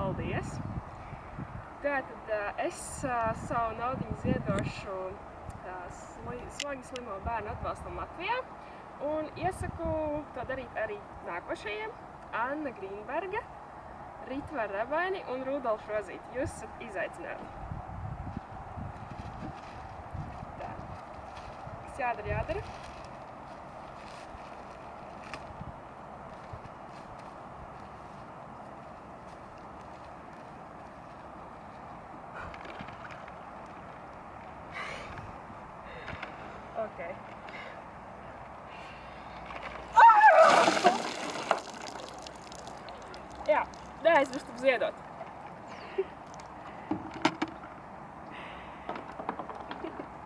paldies! Tātad es savu naudiņu ziedošu smagi slimo bērnu atbalstam Latvijā un iesaku to darīt arī nākošajiem: Anna Grīnberga, Ritvara Rebaini un Rudolfa Rozīte. Jūs esat izaicināti. Tā. Kas jādara? Okay. Jā, neaizmirstu ziedot.